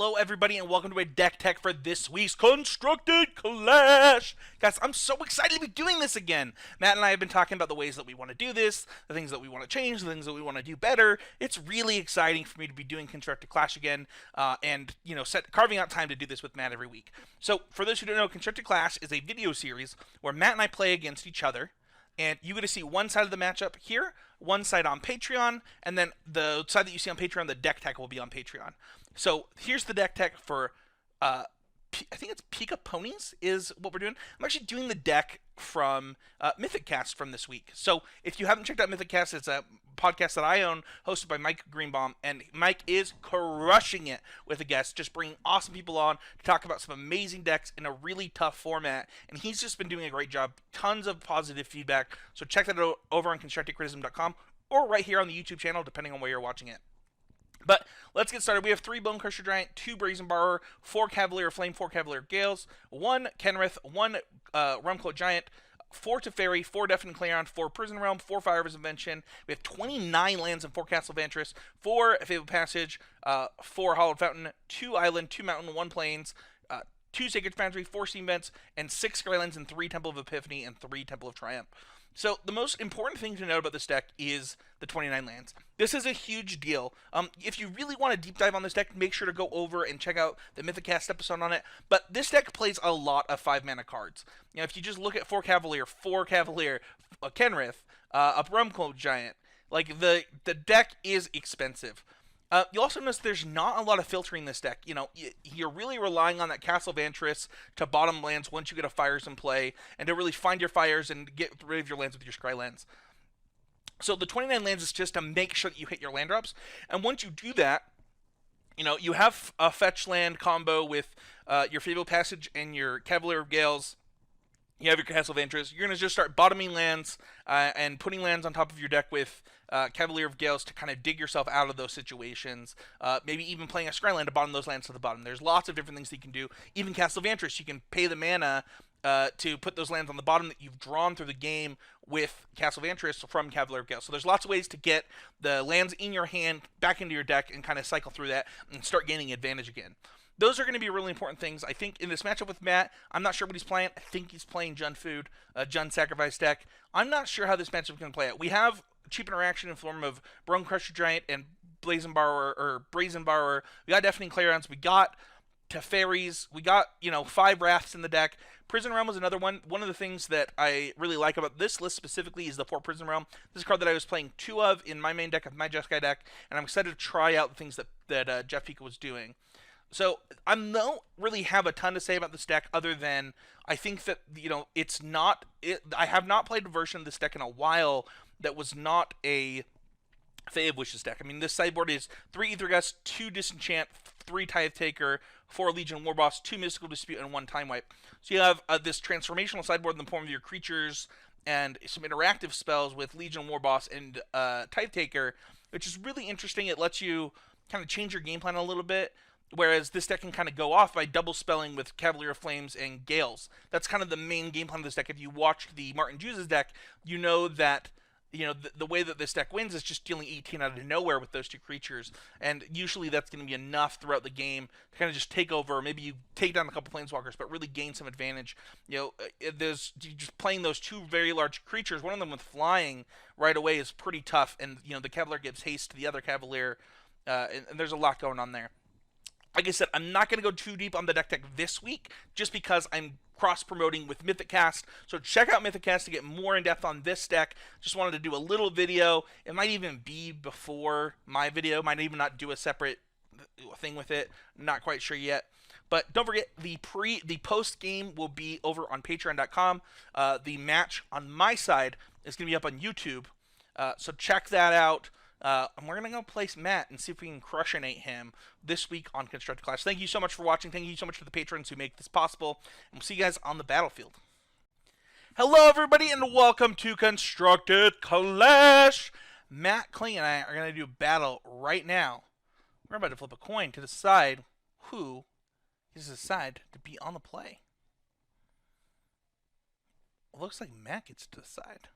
Hello, everybody, and welcome to a deck tech for this week's Constructed Clash. Guys, I'm so excited to be doing this again. Matt and I have been talking about the ways that we want to do this, the things that we want to change, the things that we want to do better. It's really exciting for me to be doing Constructed Clash again, and carving out time to do this with Matt every week. So, for those who don't know, Constructed Clash is a video series where Matt and I play against each other. And you're going to see one side of the matchup here, one side on Patreon, and then the side that you see on Patreon, the deck tech will be on Patreon. So here's the deck tech for, I think it's Pika Ponies is what we're doing. I'm actually doing the deck from Mythic Cast from this week. So if you haven't checked out Mythic Cast, it's a podcast that I own, hosted by Mike Greenbaum, and Mike is crushing it with the guests, just bringing awesome people on to talk about some amazing decks in a really tough format, and he's just been doing a great job. Tons of positive feedback, so check that out over on constructedcriticism.com or right here on the YouTube channel, depending on where you're watching it. But let's get started. We have 3 Bone Crusher Giant, 2 Brazen Borrower, 4 Cavalier Flame, 4 Cavalier Gales, 1 Kenrith, 1 Rumcloak Giant, 4 Teferi, 4 Deafening Clarion, 4 Prison Realm, 4 Fire of Invention. We have 29 lands and 4 Castle Vantress, 4 Fabled Passage, 4 Hollowed Fountain, 2 Island, 2 Mountain, 1 Plains, 2 Sacred Foundry, 4 Steam Vents, and 6 Skylands, and 3 Temple of Epiphany, and 3 Temple of Triumph. So the most important thing to note about this deck is the 29 lands. This is a huge deal. If you really want to deep dive on this deck, make sure to go over and check out the Mythicast episode on it. But this deck plays a lot of 5-mana cards. You know, if you just look at 4 Cavalier, a Kenrith, a Rumcloak Giant, like the deck is expensive. You'll also notice there's not a lot of filtering in this deck. You know, you're really relying on that Castle Vantress to bottom lands once you get a Fires in play, and to really find your Fires and get rid of your lands with your Scry lands. So the 29 lands is just to make sure that you hit your land drops, and once you do that, you know, you have a fetch land combo with your Fabled Passage and your Cavalier of Gales. You have your Castle Vantress. You're going to just start bottoming lands and putting lands on top of your deck with Cavalier of Gales to kind of dig yourself out of those situations. Maybe even playing a Scryland to bottom those lands to the bottom. There's lots of different things that you can do. Even Castle Vantress, you can pay the mana to put those lands on the bottom that you've drawn through the game with Castle Vantress from Cavalier of Gales. So there's lots of ways to get the lands in your hand back into your deck and kind of cycle through that and start gaining advantage again. Those are going to be really important things. I think in this matchup with Matt, I'm not sure what he's playing. I think he's playing Jund Food, Jund Sacrifice deck. I'm not sure how this matchup is going to play out. We have cheap interaction in form of Bone Crusher Giant and Brazen Borrower. We got Deafening Clarions. We got Teferis. We got, 5 Wraths in the deck. Prison Realm was another one. One of the things that I really like about this list specifically is the 4 Prison Realm. This is a card that I was playing 2 of in my main deck of my Jeskai deck, and I'm excited to try out the things that Jeff Pika was doing. So I don't really have a ton to say about this deck other than I think that, it's not... I have not played a version of this deck in a while that was not a Fae of Wishes deck. I mean, this sideboard is 3 Aether Gust, 2 Disenchant, 3 Tithe Taker, 4 Legion Warboss, 2 Mystical Dispute, and 1 Time Wipe. So you have this transformational sideboard in the form of your creatures and some interactive spells with Legion Warboss and Tithe Taker, which is really interesting. It lets you kind of change your game plan a little bit. Whereas this deck can kind of go off by double spelling with Cavalier of Flames and Gales. That's kind of the main game plan of this deck. If you watched the Martin Jew's deck, you know that the way that this deck wins is just dealing 18 out of nowhere with those 2 creatures. And usually that's going to be enough throughout the game to kind of just take over. Maybe you take down a couple Planeswalkers, but really gain some advantage. There's just playing those 2 very large creatures, one of them with flying right away, is pretty tough. And, the Cavalier gives haste to the other Cavalier, and there's a lot going on there. Like I said, I'm not going to go too deep on the deck tech this week, just because I'm cross-promoting with Mythicast. So check out Mythicast to get more in-depth on this deck. Just wanted to do a little video. It might even be before my video. Might even not do a separate thing with it. Not quite sure yet. But don't forget, the post-game will be over on Patreon.com. The match on my side is going to be up on YouTube. So check that out. And we're going to go place Matt and see if we can crush-inate him this week on Constructed Clash. Thank you so much for watching. Thank you so much for the patrons who make this possible. And we'll see you guys on the battlefield. Hello, everybody, and welcome to Constructed Clash. Matt, Kling, and I are going to do a battle right now. We're about to flip a coin to decide who is decided to be on the play. It looks like Matt gets to decide,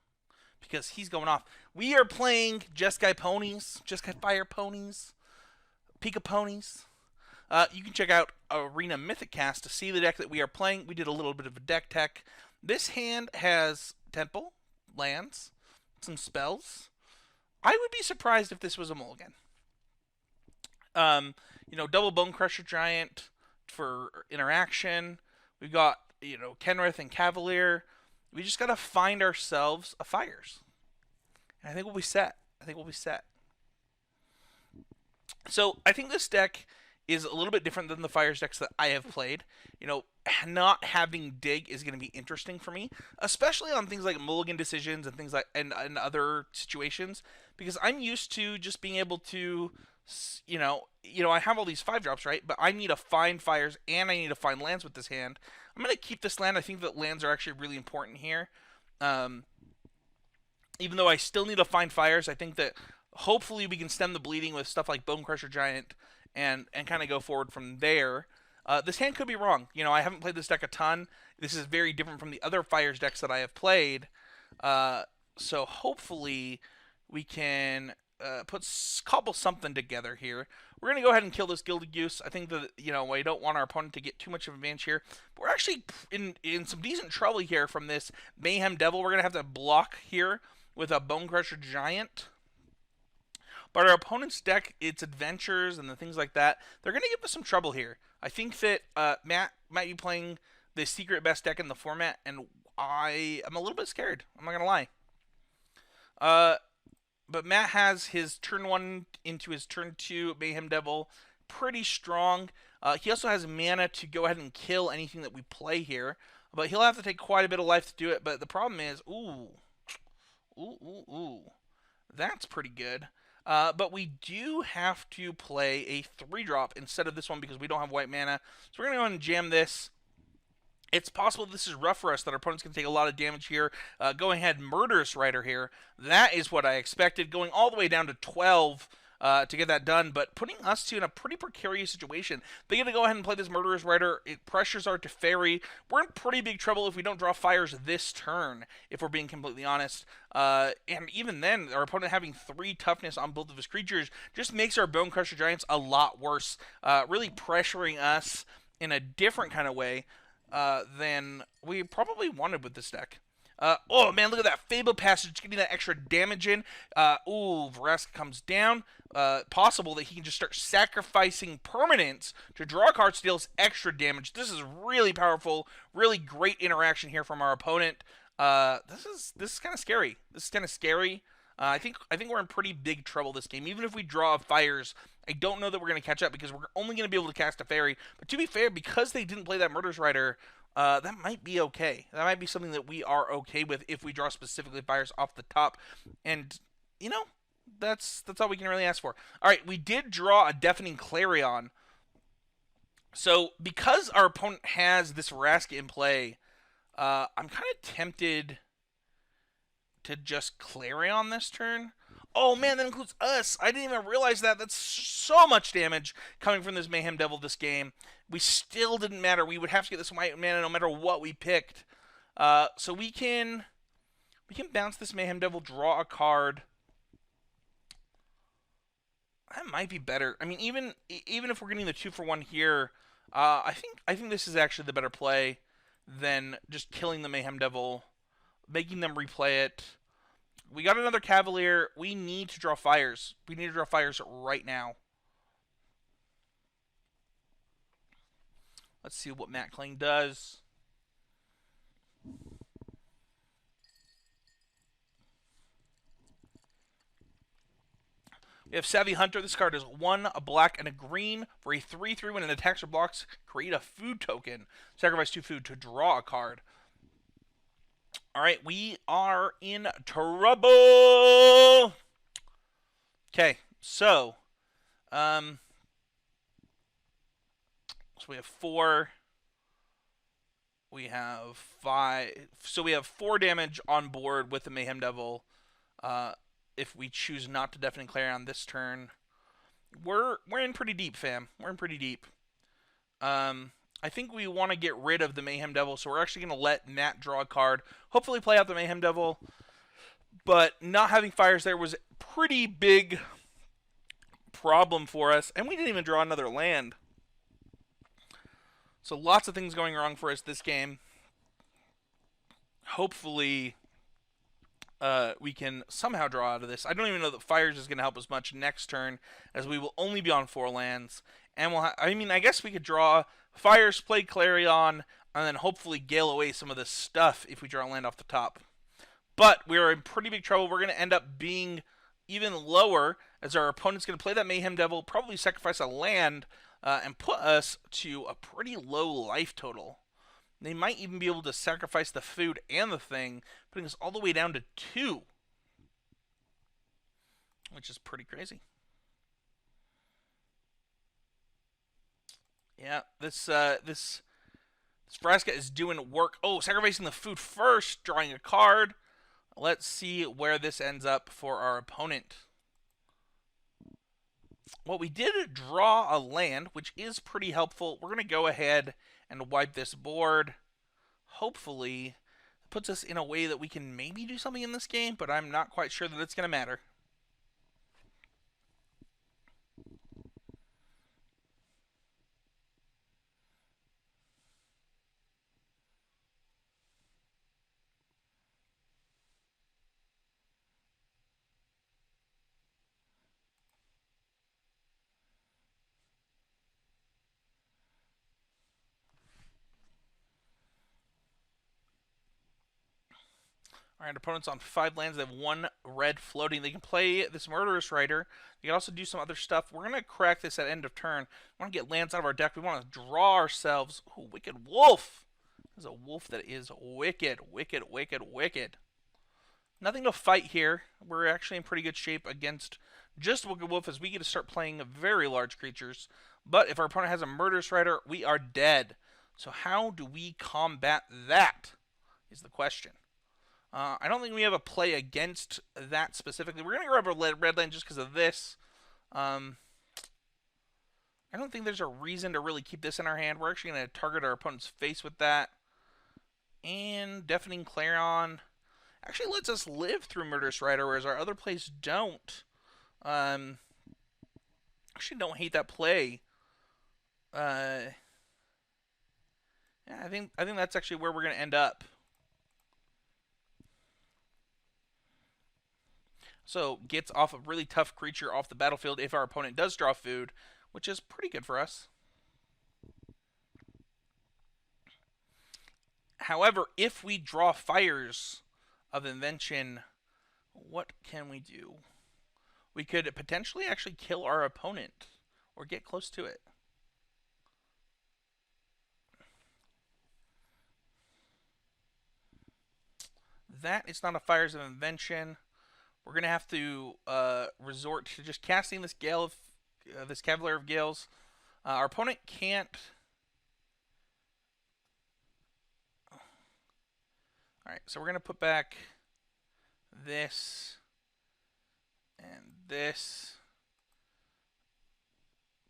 because he's going off. We are playing Jeskai Ponies, Jeskai Fire Ponies, Pika Ponies. you can check out Arena Mythic Cast to see the deck that we are playing. We did a little bit of a deck tech. This hand has Temple, lands, some spells. I would be surprised if this was a mulligan. Double Bone Crusher Giant for interaction. We've got, Kenrith and Cavalier. We just got to find ourselves a Fires. And I think we'll be set. So I think this deck is a little bit different than the Fires decks that I have played. Not having Dig is going to be interesting for me, especially on things like mulligan decisions and things like and other situations, because I'm used to just being able to, I have all these 5-drops, right? But I need to find Fires and I need to find lands with this hand. I'm going to keep this land. I think that lands are actually really important here. Even though I still need to find Fires, I think that hopefully we can stem the bleeding with stuff like Bone Crusher Giant and kind of go forward from there. This hand could be wrong. I haven't played this deck a ton. This is very different from the other Fires decks that I have played. So hopefully we can cobble something together here. We're going to go ahead and kill this Gilded Goose. I think that, I don't want our opponent to get too much of an advantage here. But we're actually in some decent trouble here from this Mayhem Devil. We're going to have to block here with a Bone Crusher Giant. But our opponent's deck, its adventures and the things like that, they're going to give us some trouble here. I think that Matt might be playing the secret best deck in the format, and I am a little bit scared. I'm not going to lie. But Matt has his turn 1 into his turn 2 Mayhem Devil pretty strong. He also has mana to go ahead and kill anything that we play here. But he'll have to take quite a bit of life to do it. But the problem is, ooh. That's pretty good. But we do have to play a 3-drop instead of this one because we don't have white mana. So we're going to go ahead and jam this. It's possible this is rough for us, that our opponent's going to take a lot of damage here. Going ahead, Murderous Rider here. That is what I expected, going all the way down to 12 to get that done, but putting us in a pretty precarious situation. They get to go ahead and play this Murderous Rider. It pressures our Teferi. We're in pretty big trouble if we don't draw Fires this turn, if we're being completely honest. And even then, our opponent having 3 toughness on both of his creatures just makes our Bone Crusher Giants a lot worse, really pressuring us in a different kind of way than we probably wanted with this deck. Oh man, look at that Fable Passage, getting that extra damage in. Vraska comes down. Possible that he can just start sacrificing permanents to draw cards, deals extra damage. This is really powerful, really great interaction here from our opponent. This is kind of scary. I think we're in pretty big trouble this game. Even if we draw Fires, I don't know that we're going to catch up because we're only going to be able to cast a Fairy. But to be fair, because they didn't play that Murderous Rider, that might be okay. That might be something that we are okay with if we draw specifically Fires off the top. And, that's all we can really ask for. All right, we did draw a Deafening Clarion. So, because our opponent has this Vraska in play, I'm kind of tempted to just Clarion this turn. Oh man, that includes us. I didn't even realize that. That's so much damage coming from this Mayhem Devil this game. We still didn't matter. We would have to get this white mana no matter what we picked. So we can bounce this Mayhem Devil, draw a card. That might be better. I mean, even if we're getting the 2-for-1 here, I think this is actually the better play than just killing the Mayhem Devil, making them replay it. We got another Cavalier. We need to draw Fires. We need to draw Fires right now. Let's see what Matt Kling does. We have Savvy Hunter. This card is 1, a black, and a green. For a 3/3, when it attacks or blocks, create a food token. Sacrifice 2 food to draw a card. Alright, we are in trouble! Okay, so we have 4. We have 5. So we have 4 damage on board with the Mayhem Devil. If we choose not to Deafening Clarion this turn, we're in pretty deep, fam. We're in pretty deep. I think we want to get rid of the Mayhem Devil, so we're actually going to let Matt draw a card. Hopefully play out the Mayhem Devil. But not having Fires there was a pretty big problem for us. And we didn't even draw another land. So lots of things going wrong for us this game. Hopefully, we can somehow draw out of this. I don't even know that Fires is going to help us much next turn, as we will only be on 4 lands. And I guess we could draw Fires, play Clarion, and then hopefully gale away some of this stuff if we draw a land off the top. But we're in pretty big trouble. We're going to end up being even lower, as our opponent's going to play that Mayhem Devil, probably sacrifice a land, and put us to a pretty low life total. They might even be able to sacrifice the food and the thing, putting us all the way down to 2. Which is pretty crazy. Yeah, this Vraska is doing work. Oh, sacrificing the food first, drawing a card. Let's see where this ends up for our opponent. Well, we did draw a land, which is pretty helpful. We're going to go ahead and wipe this board. Hopefully, it puts us in a way that we can maybe do something in this game, but I'm not quite sure that it's going to matter. Alright, opponent's on 5 lands. They have 1 red floating. They can play this Murderous Rider. They can also do some other stuff. We're going to crack this at end of turn. We want to get lands out of our deck. We want to draw ourselves. Ooh, Wicked Wolf. This is a wolf that is wicked, wicked, wicked, wicked. Nothing to fight here. We're actually in pretty good shape against just Wicked Wolf, as we get to start playing very large creatures. But if our opponent has a Murderous Rider, we are dead. So how do we combat that is the question. I don't think we have a play against that specifically. We're going to grab a red land just because of this. I don't think there's a reason to really keep this in our hand. We're actually going to target our opponent's face with that. And Deafening Clarion actually lets us live through Murderous Rider, whereas our other plays don't. Actually don't hate that play. Yeah, I think that's actually where we're going to end up. So gets off a really tough creature off the battlefield if our opponent does draw food, which is pretty good for us. However, if we draw Fires of Invention, what can we do? We could potentially actually kill our opponent or get close to it. That is not a Fires of Invention. We're going to have to resort to just casting this this Cavalier of Gales. Our opponent can't. Alright, so we're going to put back this and this.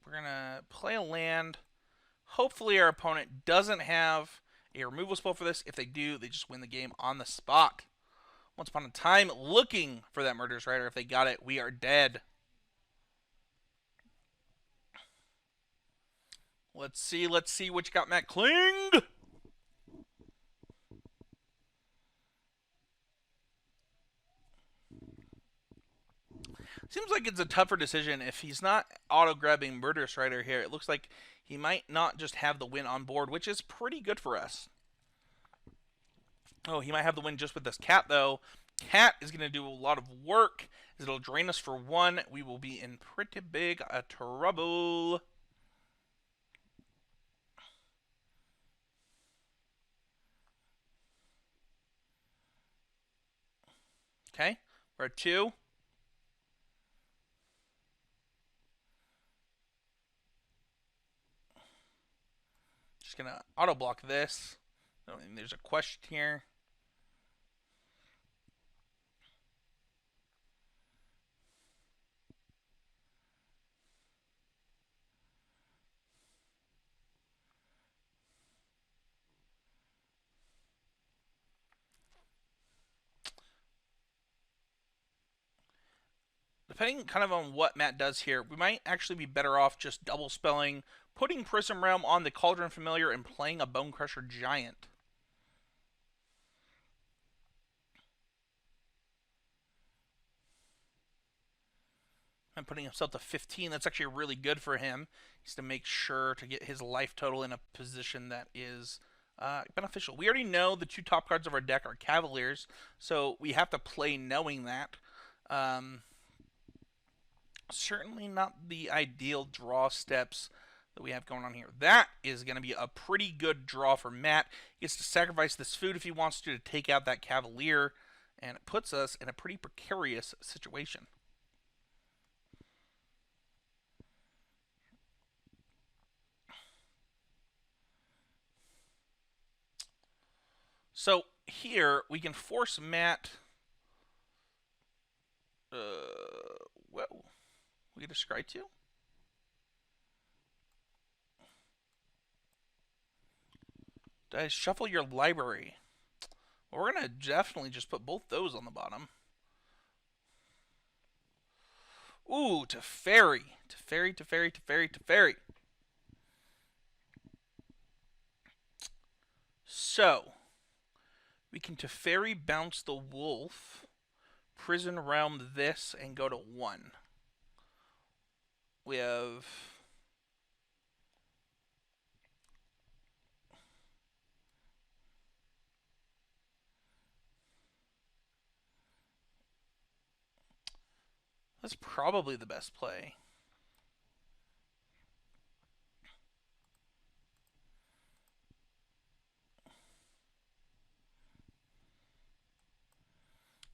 We're going to play a land. Hopefully our opponent doesn't have a removal spell for this. If they do, they just win the game on the spot. Once upon a time, looking for that Murderous Rider. If they got it, we are dead. Let's see what you got, Matt Kling. Seems like it's a tougher decision. If he's not auto-grabbing Murderous Rider here, it looks like he might not just have the win on board, which is pretty good for us. Oh, he might have the win just with this cat, though. Cat is going to do a lot of work. It'll drain us for 1. We will be in pretty big trouble. Okay, we're at 2. Just going to auto-block this. I don't think there's a question here. Depending kind of on what Matt does here, we might actually be better off just double spelling putting Prism Realm on the Cauldron Familiar and playing a Bone Crusher Giant. And putting himself to 15. That's actually really good for him. He's to make sure to get his life total in a position that is beneficial. We already know the 2 top cards of our deck are Cavaliers, so we have to play knowing that. Certainly not the ideal draw steps that we have going on here. That is going to be a pretty good draw for Matt. He gets to sacrifice this food if he wants to take out that Cavalier, and it puts us in a pretty precarious situation. So here we can force Matt. Whoa. We get a Scry 2? Did I shuffle your library? Well, we're going to definitely just put both those on the bottom. Ooh, Teferi. Teferi, Teferi, Teferi, Teferi. So, we can Teferi bounce the wolf, Prison Realm this, and go to 1. We have... That's probably the best play.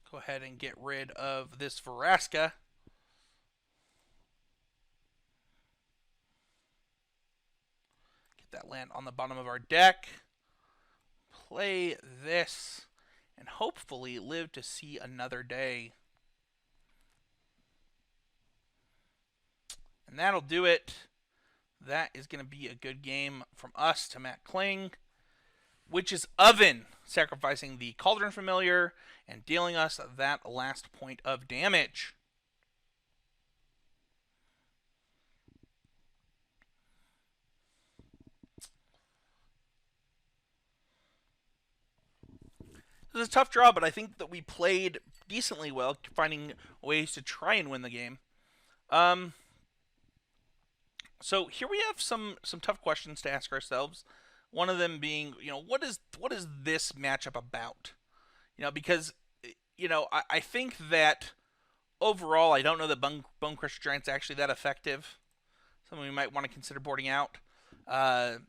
Go ahead and get rid of this Vraska. Get that land on the bottom of our deck. Play this. And hopefully live to see another day. And that'll do it. That is going to be a good game from us to Matt Kling. Witch's Oven, sacrificing the Cauldron Familiar and dealing us that last point of damage. This is a tough draw, but I think that we played decently well, finding ways to try and win the game. So here we have some tough questions to ask ourselves. One of them being, what is this matchup about? Because, I think that overall, I don't know that Bone Crusher Giant's actually that effective. Something we might want to consider boarding out. I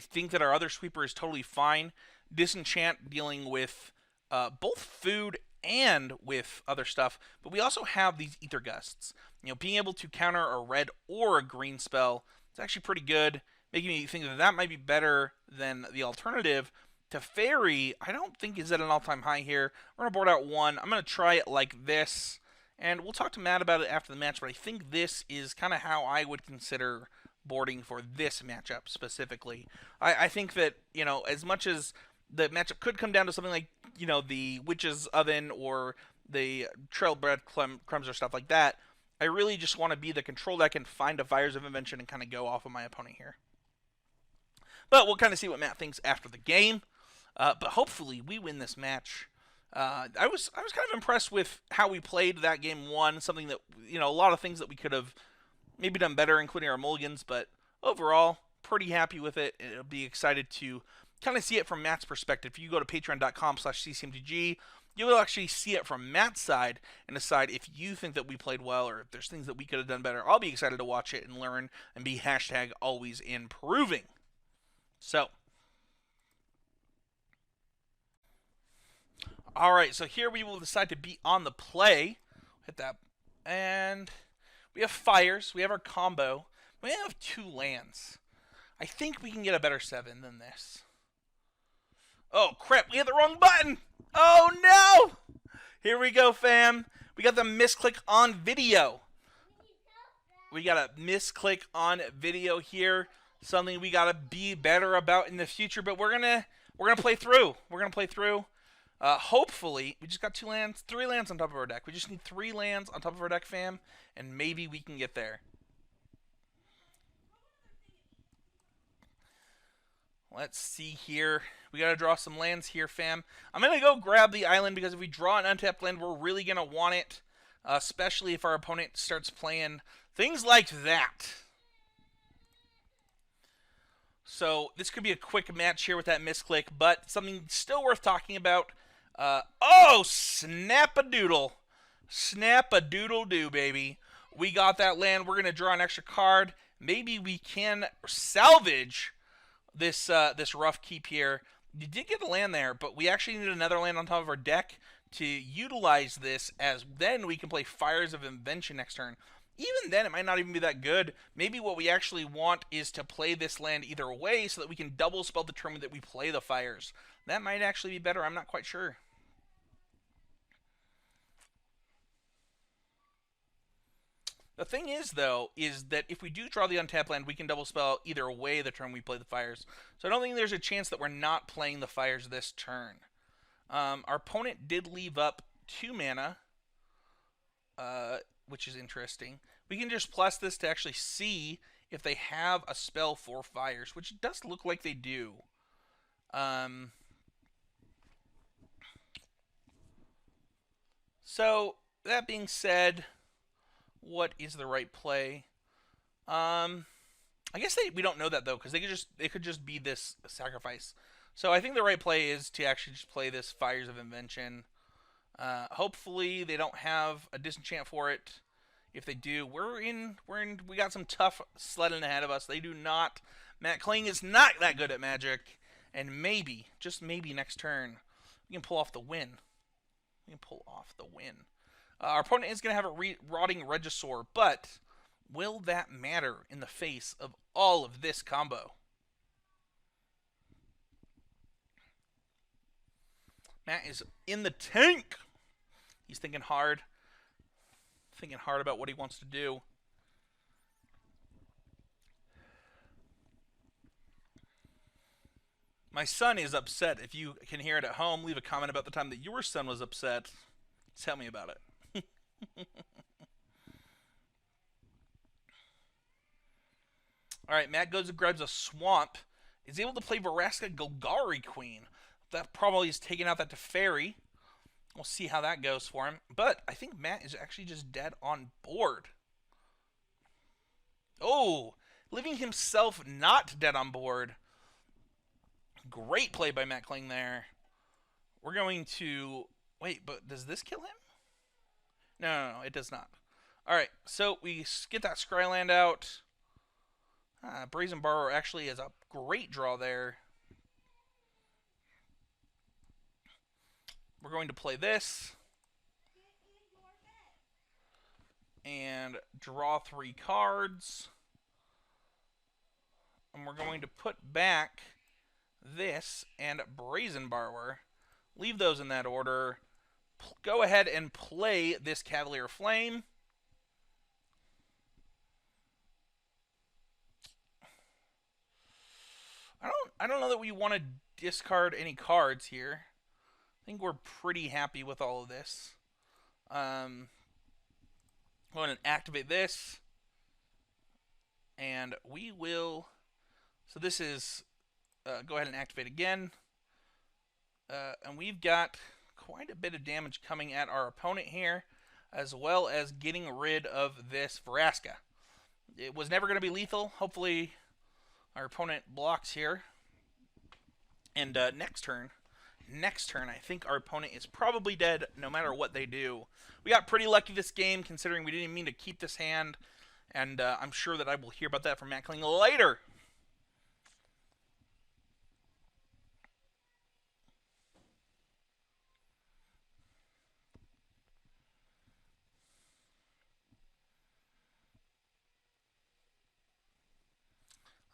think that our other sweeper is totally fine. Disenchant dealing with both food and with other stuff, but we also have these Ether Gusts. Being able to counter a red or a green spell is actually pretty good, making me think that might be better than the alternative. Teferi, I don't think is at an all-time high here. We're going to board out 1. I'm going to try it like this, and we'll talk to Matt about it after the match, but I think this is kind of how I would consider boarding for this matchup specifically. I think that, as much as the matchup could come down to something like, the Witch's Oven or the Trail Bread Crumbs or stuff like that, I really just want to be the control deck and find a Fires of Invention and kind of go off of my opponent here. But we'll kind of see what Matt thinks after the game. But hopefully we win this match. I was kind of impressed with how we played that game 1. Something that, a lot of things that we could have maybe done better, including our mulligans. But overall, pretty happy with it. I'll be excited to kind of see it from Matt's perspective. If you go to patreon.com/ccmtg, you will actually see it from Matt's side and decide if you think that we played well or if there's things that we could have done better. I'll be excited to watch it and learn and be #always improving. So, all right, so here we will decide to be on the play. Hit that. And we have Fires. We have our combo. We have 2 lands. I think we can get a better 7 than this. Oh, crap. We hit the wrong button. Oh, no. Here we go, fam. We got the misclick on video. We got a misclick on video here. Something we got to be better about in the future, but we're going to play through. We're going to play through. Hopefully, we just got 3 lands on top of our deck. We just need 3 lands on top of our deck, fam, and maybe we can get there. Let's see here. We got to draw some lands here, fam. I'm going to go grab the island because if we draw an untapped land, we're really going to want it, especially if our opponent starts playing things like that. So this could be a quick match here with that misclick, but something still worth talking about. Oh, snap-a-doodle. Snap-a-doodle-doo, baby. We got that land. We're going to draw an extra card. Maybe we can salvage this rough keep here. You did get a land there, but we actually need another land on top of our deck to utilize this, as then we can play Fires of Invention next turn. Even then, it might not even be that good. Maybe what we actually want is to play this land either way so that we can double spell the turn that we play the Fires. That might actually be better. I'm not quite sure. The thing is, though, is that if we do draw the untapped land, we can double spell either way the turn we play the Fires. So I don't think there's a chance that we're not playing the Fires this turn. Our opponent did leave up 2 mana, which is interesting. We can just plus this to actually see if they have a spell for Fires, which does look like they do. So, that being said, what is the right play? I guess we don't know that, though, because they could just be this sacrifice. So I think the right play is to actually just play this Fires of Invention. Hopefully they don't have a disenchant for it. If they do, we got some tough sledding ahead of us. They do not. Matt Kling is not that good at Magic, and maybe, just maybe next turn, we can pull off the win. Our opponent is going to have a Rotting Regisaur, but will that matter in the face of all of this combo? Matt is in the tank. He's thinking hard about what he wants to do. My son is upset. If you can hear it at home, leave a comment about the time that your son was upset. Tell me about it. Alright, Matt goes and grabs a swamp. Is able to play Vraska Golgari Queen. That probably is taking out that Teferi. We'll see how that goes for him. But I think Matt is actually just dead on board. Oh, leaving himself not dead on board. Great play by Matt Kling there. We're going to... Wait, but does this kill him? No, it does not. Alright, so we get that Scryland out. Brazen Borrower actually is a great draw there. We're going to play this. And draw 3 cards. And we're going to put back this and Brazen Borrower. Leave those in that order. Go ahead and play this Cavalier Flame. I don't know that we want to discard any cards here. I think we're pretty happy with all of this. Go ahead and activate this. And we will... So this is... go ahead and activate again. And we've got quite a bit of damage coming at our opponent here, as well as getting rid of this Vraska. It was never going to be lethal. Hopefully our opponent blocks here. And next turn, I think our opponent is probably dead no matter what they do. We got pretty lucky this game, considering we didn't mean to keep this hand. And I'm sure that I will hear about that from Matt Kling later.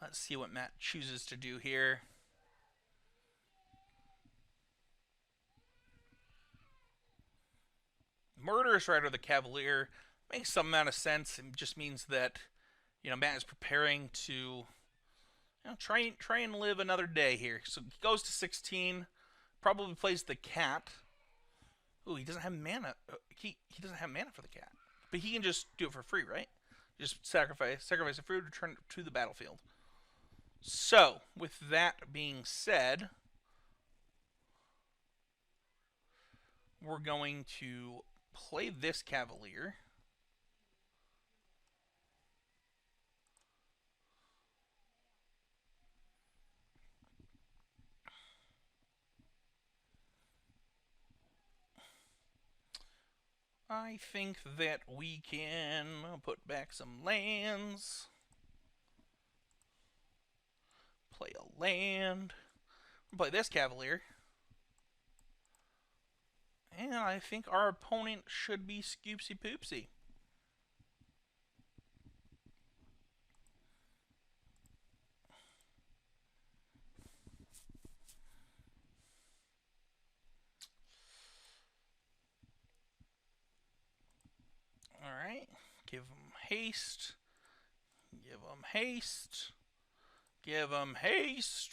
Let's see what Matt chooses to do here. Murderous Rider the Cavalier makes some amount of sense. It just means that, Matt is preparing to, try and live another day here. So he goes to 16, probably plays the cat. Ooh, he doesn't have mana. He doesn't have mana for the cat, but he can just do it for free, right? Just sacrifice a fruit, return to the battlefield. So, with that being said, we're going to play this Cavalier. I think that we can put back some lands. Play a land. Play this Cavalier. And I think our opponent should be Scoopsy Poopsy. Alright. Give them haste. Give them haste. Give them haste.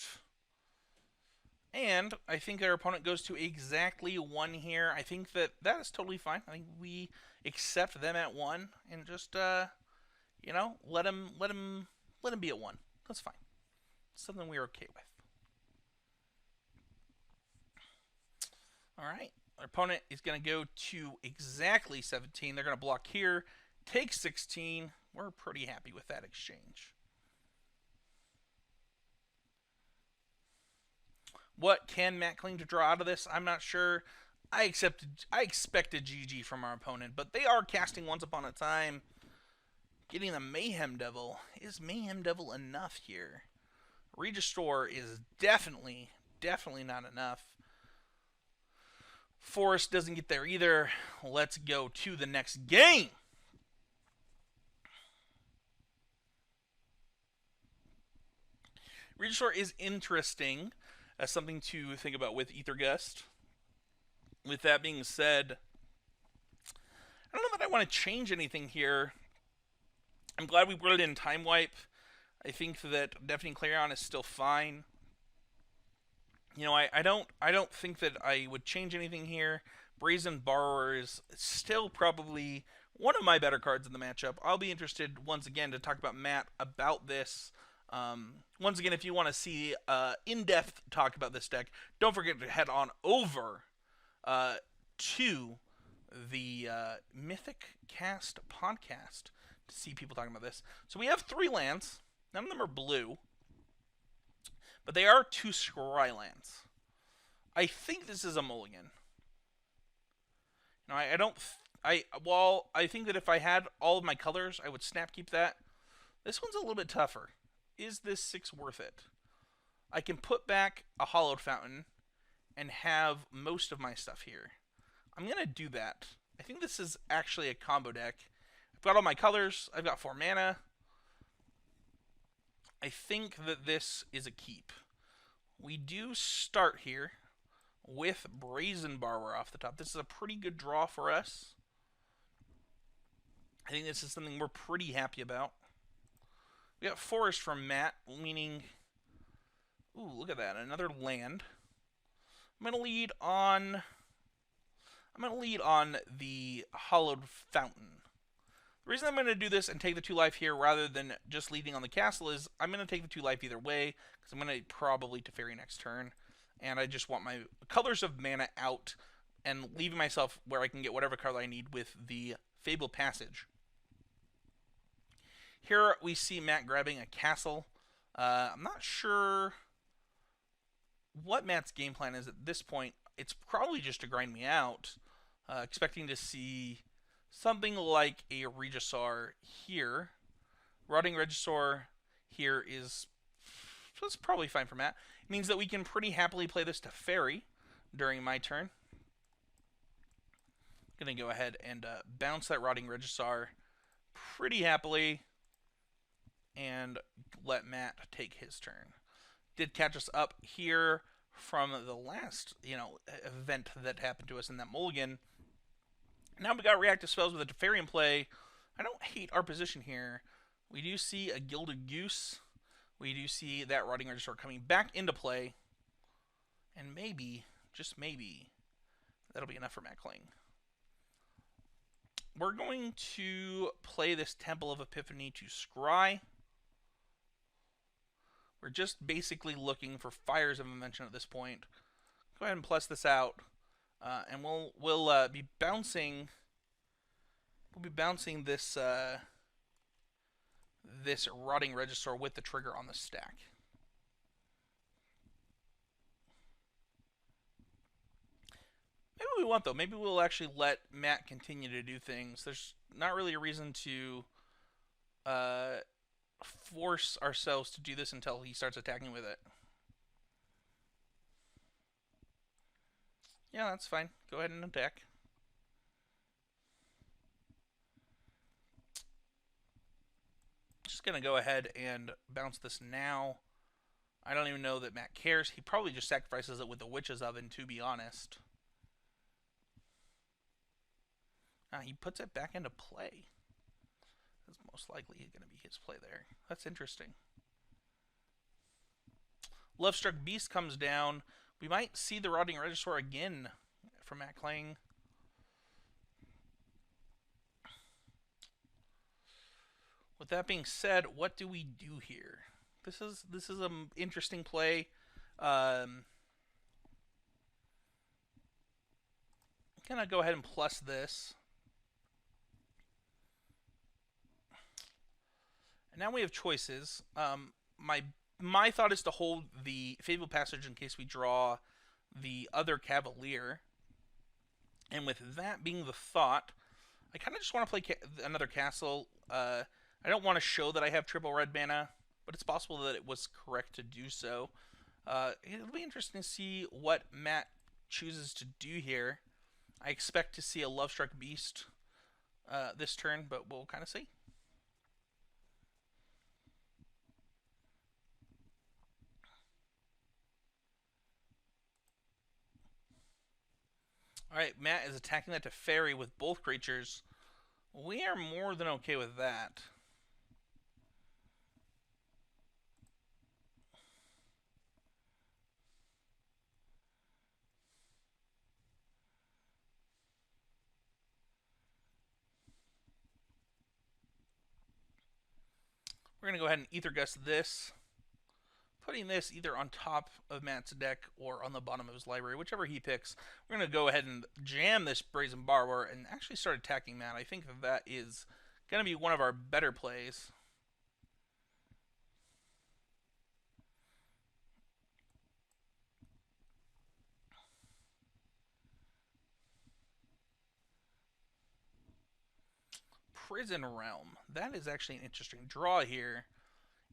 And I think our opponent goes to exactly 1 here. I think that is totally fine. I think we accept them at 1 and just you know, let him be at 1. That's fine. It's something we're okay with. All right. Our opponent is going to go to exactly 17. They're going to block here, take 16. We're pretty happy with that exchange. What can Matt claim to draw out of this? I'm not sure. I expected GG from our opponent, but they are casting Once Upon a Time. Getting the Mayhem Devil. Is Mayhem Devil enough here? Registore is definitely not enough. Forest doesn't get there either. Let's go to the next game. Registore is interesting as something to think about with Aethergust. With that being said, I don't know that I want to change anything here. I'm glad we brought it in Time Wipe. I think that Deafening Clarion is still fine. You know, I don't think that I would change anything here. Brazen Borrower is still probably one of my better cards in the matchup. I'll be interested once again to talk about Matt about this. Once again, if you want to see in-depth talk about this deck, don't forget to head on over to the Mythic Cast podcast to see people talking about this. So we have 3 lands. None of them are blue, but they are 2 scry lands. I think this is a mulligan. No, I don't. I think that if I had all of my colors, I would snap keep that. This one's a little bit tougher. Is this 6 worth it? I can put back a Hollowed Fountain and have most of my stuff here. I'm going to do that. I think this is actually a combo deck. I've got all my colors. I've got 4 mana. I think that this is a keep. We do start here with Brazen Borrower off the top. This is a pretty good draw for us. I think this is something we're pretty happy about. We got Forest from Matt, meaning... Ooh, look at that. Another land. I'm going to lead on the Hollowed Fountain. The reason I'm going to do this and take the 2 life here rather than just leading on the castle is I'm going to take the 2 life either way because I'm going to probably Teferi next turn. And I just want my colors of mana out and leaving myself where I can get whatever color I need with the Fable Passage. Here we see Matt grabbing a castle. I'm not sure what Matt's game plan is at this point. It's probably just to grind me out. Expecting to see something like a Regisaur here. Rotting Regisaur here is... That's probably fine for Matt. It means that we can pretty happily play this Teferi during my turn. I'm going to go ahead and bounce that Rotting Regisaur pretty happily and let Matt take his turn. Did catch us up here from the last, event that happened to us in that mulligan. Now we got reactive spells with a Teferi in play. I don't hate our position here. We do see a Gilded Goose. We do see that Rotting Regisaur coming back into play. And maybe, just maybe, that'll be enough for Matt Kling. We're going to play this Temple of Epiphany to scry. We're just basically looking for Fires of Invention at this point. Go ahead and plus this out, and we'll be bouncing. We'll be bouncing this Rotting Regisaur with the trigger on the stack. Maybe we won't, though. Maybe we'll actually let Matt continue to do things. There's not really a reason to uh, force ourselves to do this until he starts attacking with it. Yeah, that's fine. Go ahead and attack. Just gonna go ahead and bounce this now. I don't even know that Matt cares. He probably just sacrifices it with the Witch's Oven, to be honest. He puts it back into play. That's most likely going to be his play there. That's interesting. Lovestruck Beast comes down. We might see the Rotting Regisaur again from Matt Klang. With that being said, what do we do here? This is an interesting play. I'm gonna go ahead and plus this. And now we have choices. My thought is to hold the Fabled Passage in case we draw the other Cavalier. And with that being the thought, I kind of just want to play another castle. I don't want to show that I have triple red mana, but it's possible that it was correct to do so. It'll be interesting to see what Matt chooses to do here. I expect to see a Lovestruck Beast this turn, but we'll kind of see. Alright, Matt is attacking that to Fairy with both creatures. We are more than okay with that. We're going to go ahead and Ether Gust this, putting this either on top of Matt's deck or on the bottom of his library, whichever he picks. We're going to go ahead and jam this Brazen Borrower and actually start attacking Matt. I think that is going to be one of our better plays. Prison Realm. That is actually an interesting draw here.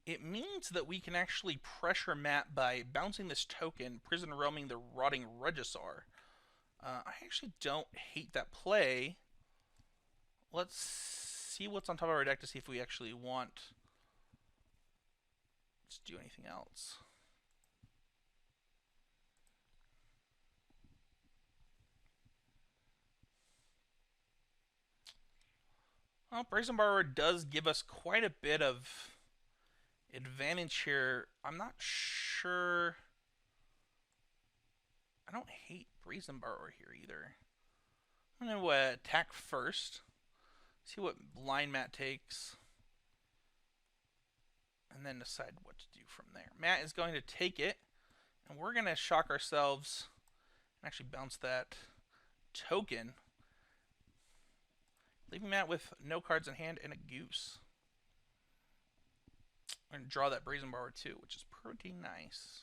It means that we can actually pressure Matt by bouncing this token, Prison Realming the Rotting Regisaur. I actually don't hate that play. Let's see what's on top of our deck to see if we actually want to do anything else. Well, Brazen Borrower does give us quite a bit of advantage here. I'm not sure. I don't hate Brazen Borrower here either. I'm going to attack first. See what line Matt takes. And then decide what to do from there. Matt is going to take it. And we're going to shock ourselves and actually bounce that token. Leaving Matt with no cards in hand and a goose. We're going to draw that Brazen Borrower too, which is pretty nice.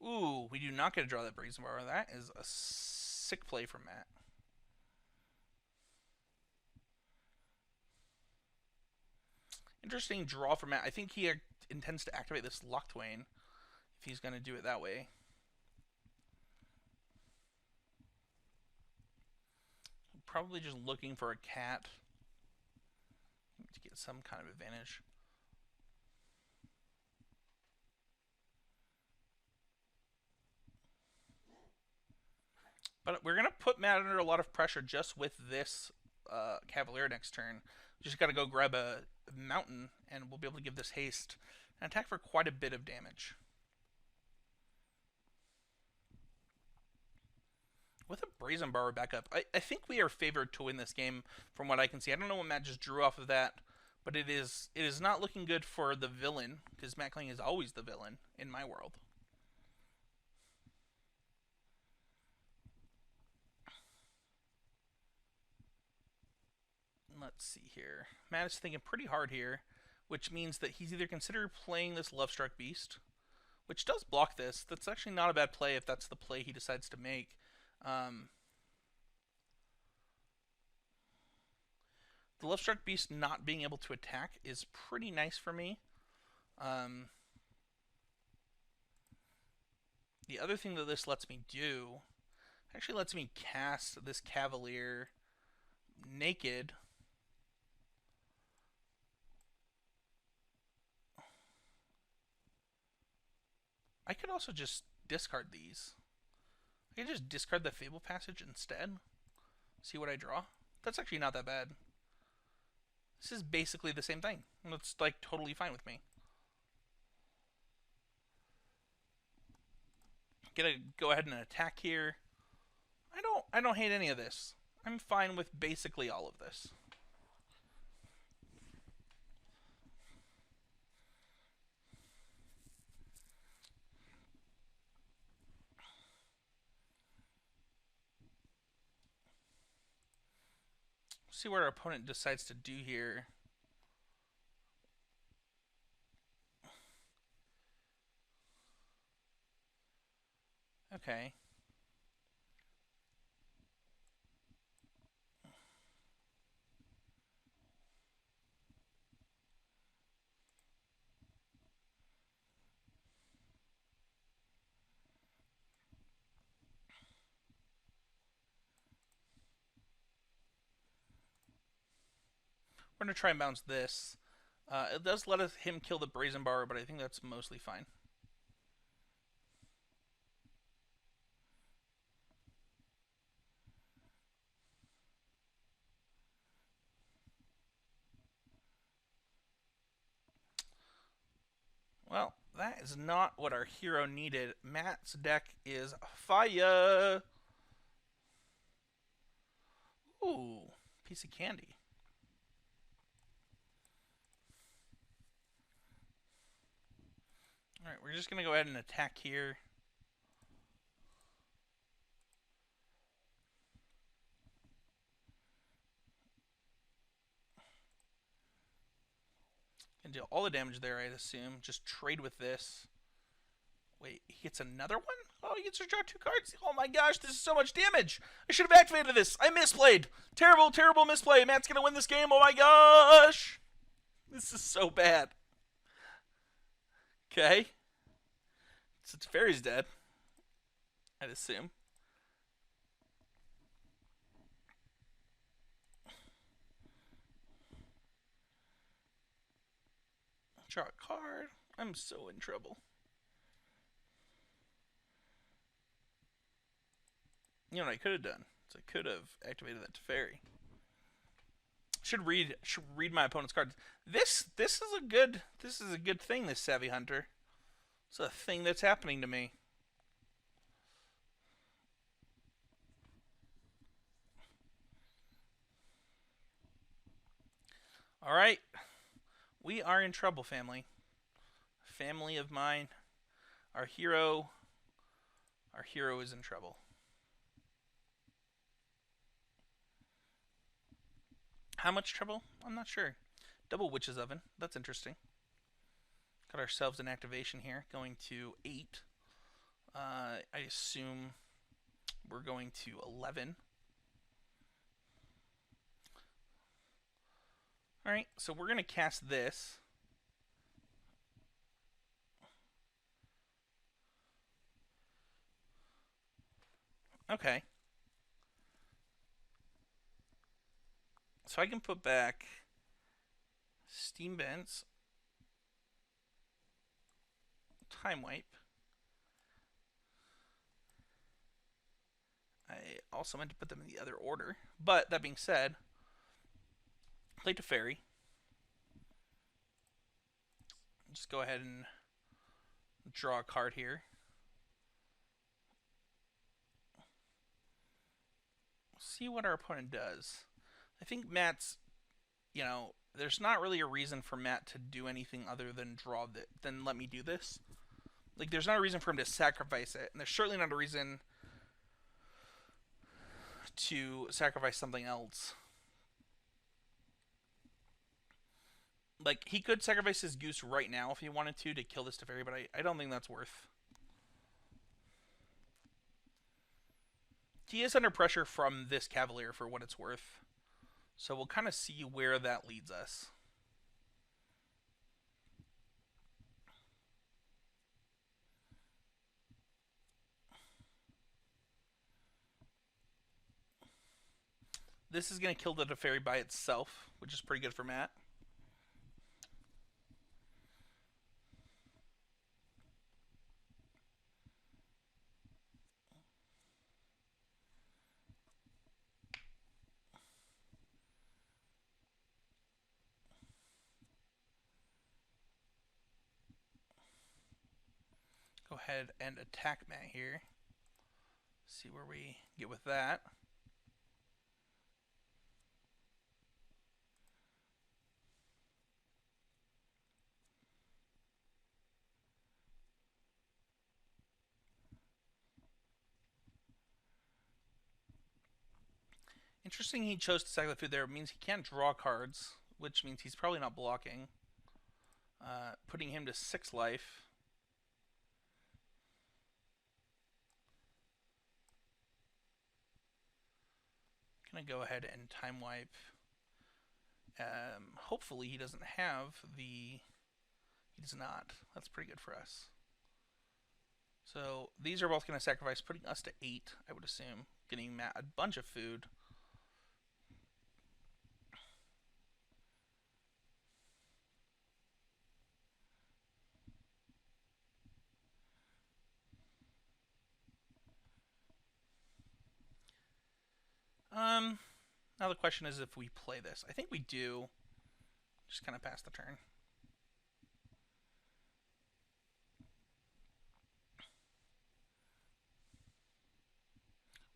Ooh, we do not get to draw that Brazen Borrower. That is a sick play from Matt. Interesting draw from Matt. I think he intends to activate this Locthwain if he's going to do it that way. Probably just looking for a cat to get some kind of advantage. But we're going to put Matt under a lot of pressure just with this Cavalier next turn. We just got to go grab a mountain and we'll be able to give this haste and attack for quite a bit of damage. With a Brazen Borrower backup, I think we are favored to win this game from what I can see. I don't know what Matt just drew off of that, But it is not looking good for the villain, because Matt Kling is always the villain in my world. Let's see here. Matt is thinking pretty hard here, which means that he's either considered playing this Lovestruck Beast, which does block this. That's actually not a bad play if that's the play he decides to make. The Lovestruck Beast not being able to attack is pretty nice for me. The other thing that this lets me do actually lets me cast this Cavalier naked. I could also just discard these. I could just discard the Fable Passage instead. See what I draw. That's actually not that bad. This is basically the same thing. That's like totally fine with me. Gonna go ahead and attack here. I don't hate any of this. I'm fine with basically all of this. See what our opponent decides to do here. Okay. We're going to try and bounce this. It does let him kill the Brazen Bar, but I think that's mostly fine. Well, that is not what our hero needed. Matt's deck is fire. Ooh, piece of candy. Alright, we're just going to go ahead and attack here. Can deal all the damage there, I'd assume. Just trade with this. Wait, he gets another one? Oh, he gets to draw 2 cards? Oh my gosh, this is so much damage! I should have activated this! I misplayed! Terrible, terrible misplay! Matt's gonna win this game, oh my gosh! This is so bad. Okay. Since Fairy's dead, I'd assume. Draw a card. I'm so in trouble. You know what I could have done? So I could have activated that to Fairy. Should read my opponent's cards. This is a good thing, this Savvy Hunter. It's a thing that's happening to me. Alright. We are in trouble, family. Family of mine. Our hero is in trouble. How much trouble? I'm not sure. Double Witch's Oven. That's interesting. Got ourselves an activation here. Going to 8. I assume we're going to 11. Alright, so we're going to cast this. Okay. So I can put back Steam Vents, Time Wipe. I also meant to put them in the other order. But that being said, play to Fairy. Just go ahead and draw a card here. See what our opponent does. I think Matt's you know, there's not really a reason for Matt to do anything other than than let me do this. Like, there's not a reason for him to sacrifice it, and there's certainly not a reason to sacrifice something else. Like, he could sacrifice his goose right now if he wanted to kill this Teferi, but I don't think that's worth. He is under pressure from this Cavalier for what it's worth. So we'll kind of see where that leads us. This is going to kill the Teferi by itself, which is pretty good for Matt. Go ahead and attack Matt here. See where we get with that. Interesting he chose to sack the food there. It means he can't draw cards, which means he's probably not blocking. Putting him to 6 life. Gonna go ahead and time wipe. Hopefully he doesn't have the... He does not. That's pretty good for us. So these are both going to sacrifice, putting us to 8, I would assume. Getting Matt a bunch of food. Now the question is if we play this. I think we do. Just kind of pass the turn.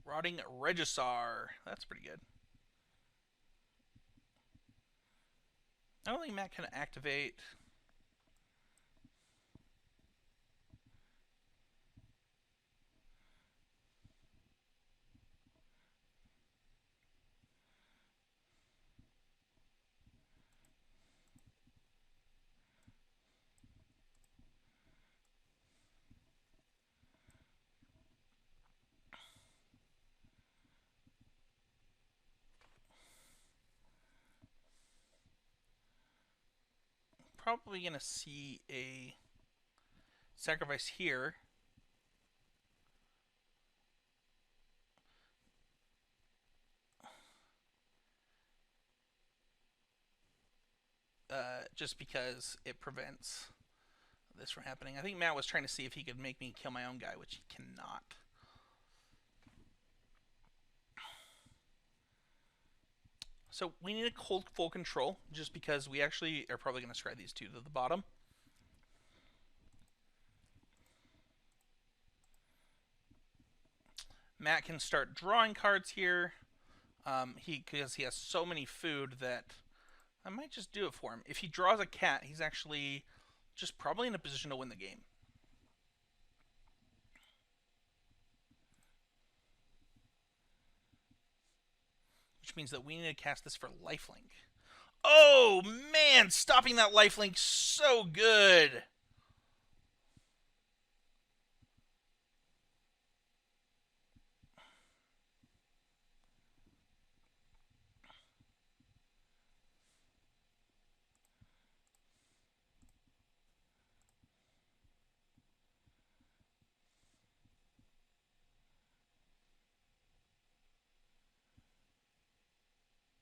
Rotting Regisar. That's pretty good. I don't think Matt can activate. Probably going to see a sacrifice here. Just because it prevents this from happening. I think Matt was trying to see if he could make me kill my own guy, which he cannot. So we need to hold full control, just because we actually are probably going to scry these two to the bottom. Matt can start drawing cards here. Because he has so many food that I might just do it for him. If he draws a cat, he's actually just probably in a position to win the game. Which means that we need to cast this for lifelink. Oh, man! Stopping that lifelink so good!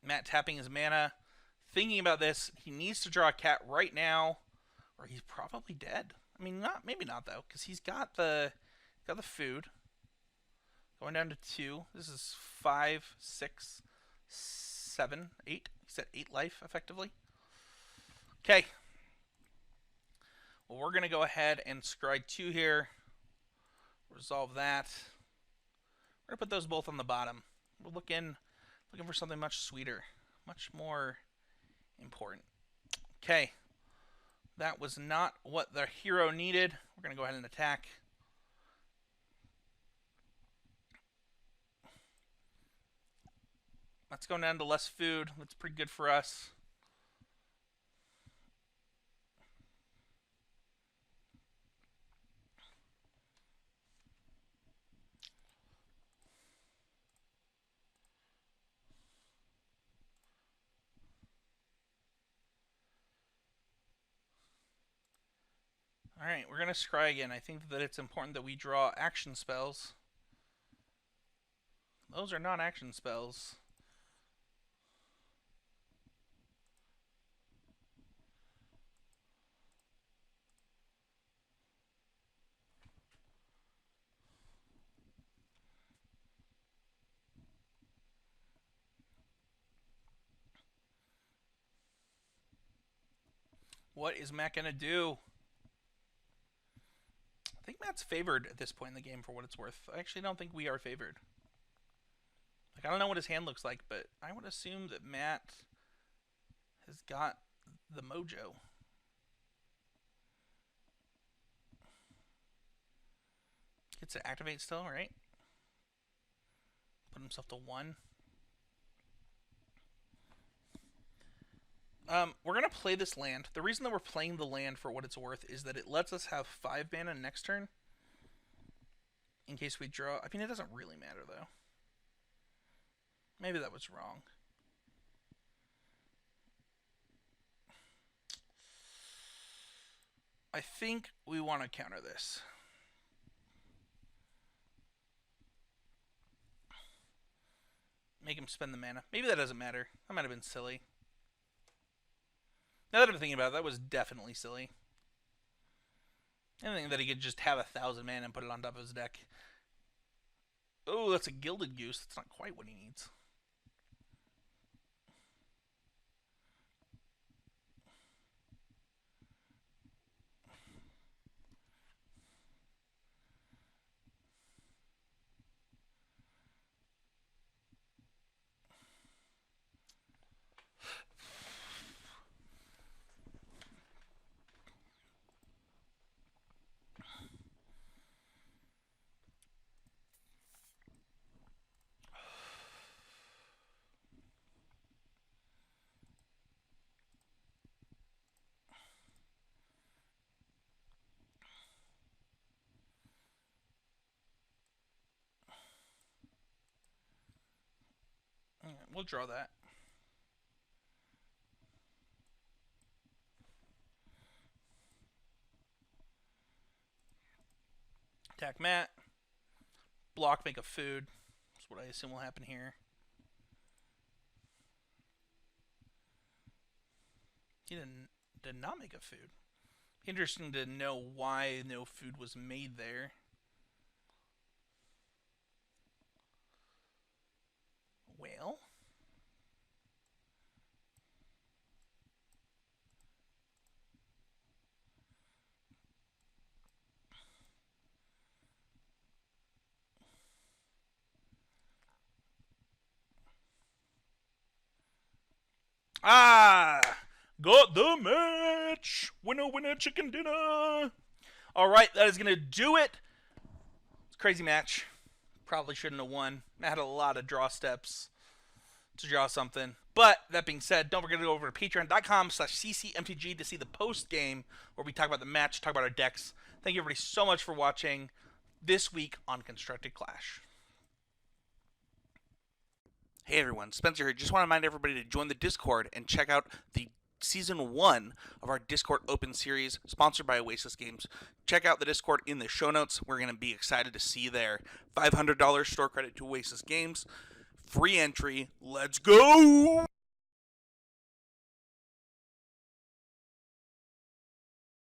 Matt tapping his mana, thinking about this. He needs to draw a cat right now, or he's probably dead. I mean, maybe not though, because he's got the food. Going down to 2. This is 5, 6, 7, 8. He's at 8 life effectively. Okay. Well, we're gonna go ahead and scry 2 here. Resolve that. We're gonna put those both on the bottom. We're looking for something much sweeter, much more important. Okay. That was not what the hero needed. We're going to go ahead and attack. Let's go down to less food. That's pretty good for us. Alright, we're going to scry again. I think that it's important that we draw action spells. Those are not action spells. What is Matt going to do? I think Matt's favored at this point in the game for what it's worth. I actually don't think we are favored. Like, I don't know what his hand looks like, but I would assume that Matt has got the mojo. Gets to activate still, right? Put himself to 1. We're going to play this land. The reason that we're playing the land for what it's worth is that it lets us have 5 mana next turn. In case we draw. I mean, it doesn't really matter, though. Maybe that was wrong. I think we want to counter this. Make him spend the mana. Maybe that doesn't matter. That might have been silly. Now that I'm thinking about it, that was definitely silly. I think that he could just have 1,000 mana and put it on top of his deck. Oh, that's a Gilded Goose. That's not quite what he needs. We'll draw that. Attack Matt. Block, make a food. That's what I assume will happen here. He did not make a food. Interesting to know why no food was made there. Well. Ah! Got the match! Winner, winner, chicken dinner! Alright, that is going to do it. It's a crazy match. Probably shouldn't have won. I had a lot of draw steps to draw something. But, that being said, don't forget to go over to patreon.com/ccmtg to see the post-game where we talk about the match, talk about our decks. Thank you everybody so much for watching this week on Constructed Clash. Hey everyone, Spencer here. Just want to remind everybody to join the Discord and check out the Season 1 of our Discord Open Series, sponsored by Oasis Games. Check out the Discord in the show notes. We're going to be excited to see you there. $500 store credit to Oasis Games. Free entry. Let's go!